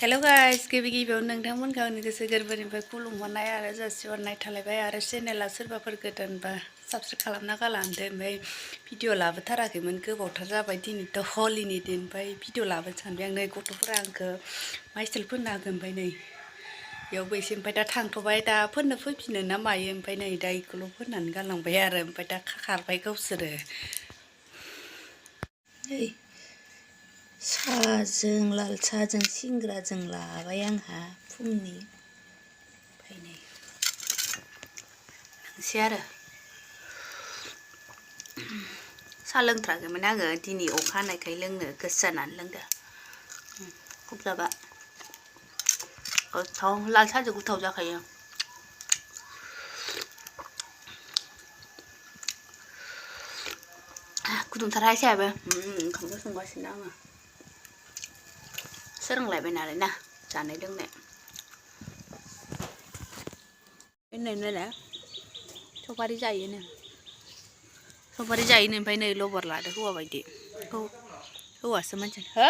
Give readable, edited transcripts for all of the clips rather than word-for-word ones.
Hello guys, गिबियाव नोंथांमोनखौ आंनि गोसो गोरबोनिफ्राय खुलुमहरनाय आरो जासिहरनाय थालायबाय आरो चेनेला सोरबाफोर गोदानबा साबस्क्राइब खालामना गालांदो ओमफ्राय भिडिअ लाबोथाराखैमोन गोबावथार जाबाय दिनैथ' हलिनि दिन ओमफ्राय भिडिअ लाबोनो सानबाय आं नै गथ'फोरा आंखौ माइस्टेल फोननो हागोन ओमफ्राय नै बेयावबो एसे ओमफ्राय दा थांथ'बाय दा फोननो फैफिनो ना मायो ओमफ्राय नै दा इखौल' फोननानै गालांबाय आरो ओमफ्राय दा खारबाय गावसोरो साहाजों लाल साहाजों सिंग्राजों लाबाय आंहा फुंनि ओमफ्राय नै लोंसै आरो साहा लोंथ्राखैमोन आङो दिनै अखा हानायखाय लोंनो गोसो जानानै लोंदो खुब जाबा गोथाव लाल साहाजों गोथाव जाखायो गुदुंथारहाय साहायाबो ओंखामखौ संगासिनो आङो सोलोंलायबाय नालाय ना जानाय लोंनाय नायलाय सफारि जायोनो ओमफ्राय नै लबर लादो हौवा बायदि हौवासो मानसि हो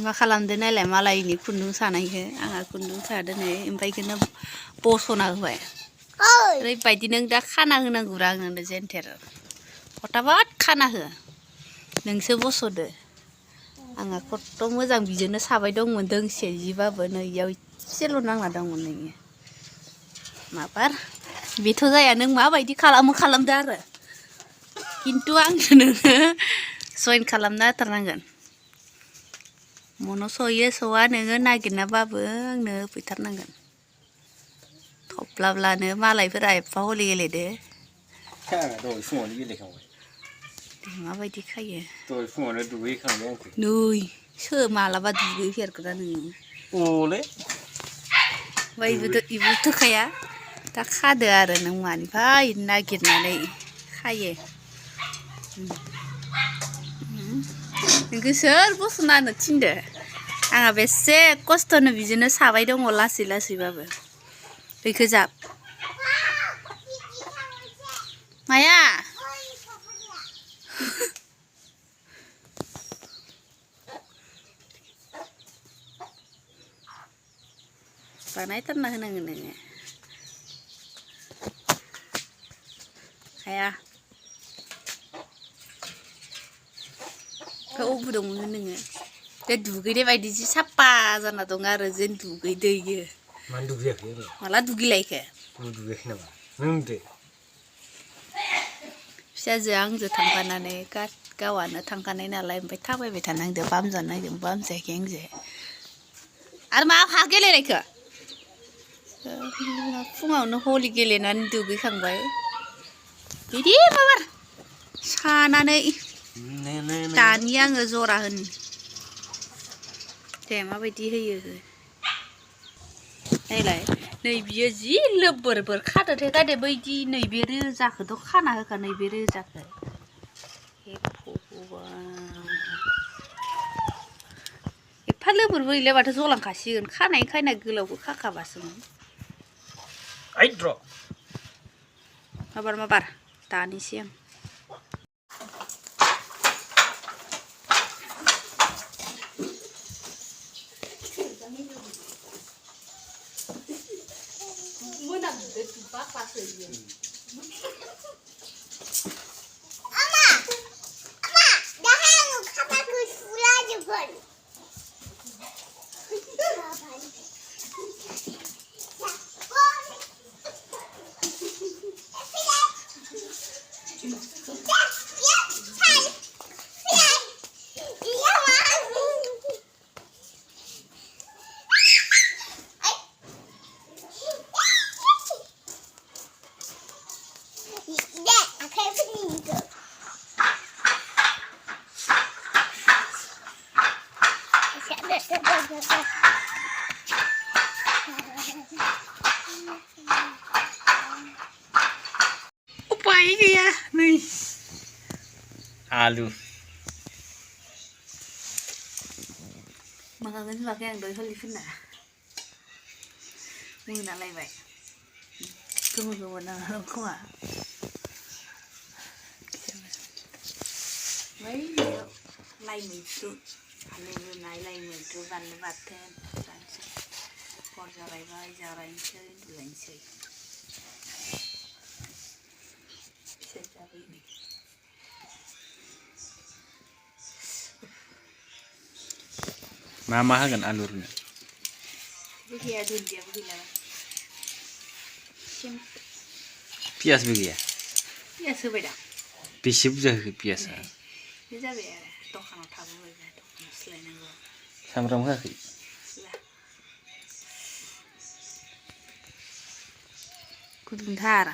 मा खालामदो नायलाय मालायनि खुन्दुं सानायखौ आंहा खुन्दुं सादो नै ओमफ्राय बेखौनो बस'ना होबाय ओरैबायदि नों दा खाना होनांगौरा आंनो जेन्थेर फटाफट खाना हो नोंसो बस'दो आंहा खथ' मोजां बिजोंनो साबाय दंमोन दोंसे जिबाबो नै इयाव एसेल' नांना दंमोन नोङो माबार बेथ' जाया नों माबायदि खालामदो आरो खिन्थु आंनो नोङो जइन खालामना होथारनांगोन मन' सहैयो सौआ नोङो नागिरनाबाबो आंनो होफैथारनांगोन थब्लाब्लानो मालायफोरा एफा हलि गेलेदो दहाय फुङावनो गेलेखांबाय माबायदि खायो दहाय फुङावनो दुगैखांबाय आंखौ नै सोर मालाबा दुगैफेरखोना नोङो अले इबो थोखाया दा खादो आरो नों मानिफ्राय नागिरनानै खायो नोंखौ सोर बस'ना होनो थिनदो आंहा बेसे खस्थ'नो बिदिनो साबाय दङ लासै लासैबाबो बैखो जाब माया बानायथारना होनांगोन नोङो हाया अबे दंमोन नोङो बे दुगैनाय बायदि जि साफा जाना दं आरो जों दुगैदो इयो मानो दुगैयाखै माला दुगैलायखो दुगैयाखै नामा नों दे फिसाजोआ आंजों थांफानानै गावआनो थांखानाय नालाय ओमफ्राय थाबायबाय थानांदो बामजानो नागिरदों बामजायाखै आंजों आरो मा हा गेलेनायखो फुङावनो हलि गेलेनानै दुगैखांबाय बिदि माबार सानानै दानि आङो जरा होनि दे माबायदि होयो नायलाय नै बियो जि लोबोर खादोथाय गादे बैदि नैबे रोजाखौथ' खाना होखा नैबे रोजाखौ एफा लोबोर बोरैलाय माथो जलांखासिगोन खानाय गोलावबो खाखाबासोमोन माबार दानिसै आं उपाय गैया नै आलु माखागोन होनबाखै आं दहाय हलि फोनना मोनालायबाय गोमो नाङा खोमा बै लाइ मैद्रु आलु रुनाय लाइ मैद्रु बानलु बाथोन जानोसै हर जालायबाय जालायनोसै उन्दुलायनोसै बिसोर जाबाय मा होगोन आलु रुनो गैया दुन्दियाबो गैला पियासबो गैया पियास होबाय दा बेसे बुरजा होखो पियासा बे जाबाय आरो दखानाव थाबोबाय दखानाव सोलायनांगौ सामब्राम होआखै गुदुंथार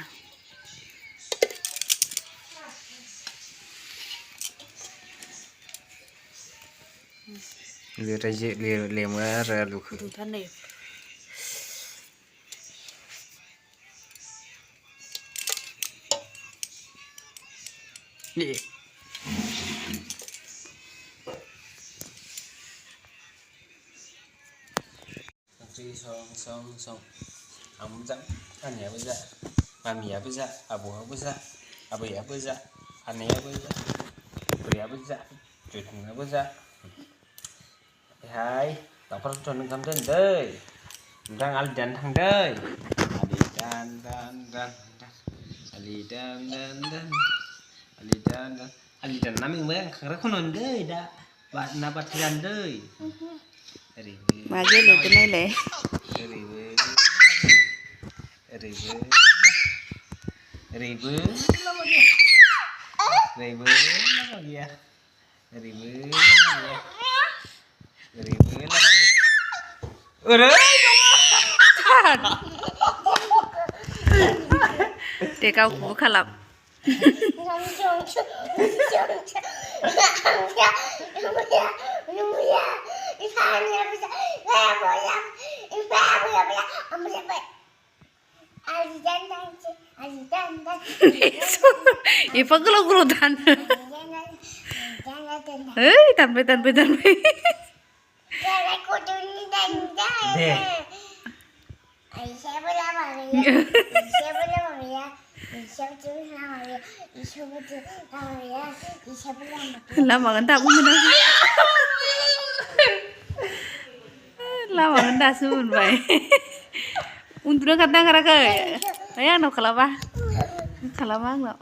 लेमो आरो आलुखौ गुदुंथार नै song आंबो जा आनैयाबो जा मामियाबो जा आबौआबो जा आबैयाबो जा आनैयाबो जा बुरैयाबो जा जुथुनाबो जा हाय लावखार गथ'नो ओंखाम दोनदै नोंथां आलि दाननो थांदै आलि दान आलि दान आलि दानना मेंबाय आं खांख्राइ खन'नो दै दा ना बाथोन जानो दै ओरैबो मा गेलेदो नायलाय ओरैबो लामा गैया दे गावखौबो खालाम एफा गोलाव गोलाव दानो ओइ दानबाय लामाखौनो दाबो मोनाखै लामाखौनो दासो मोनबाय उन्दुनो ओंखारदों ओंखाराखै ओइ आंनाव खालामा आंनाव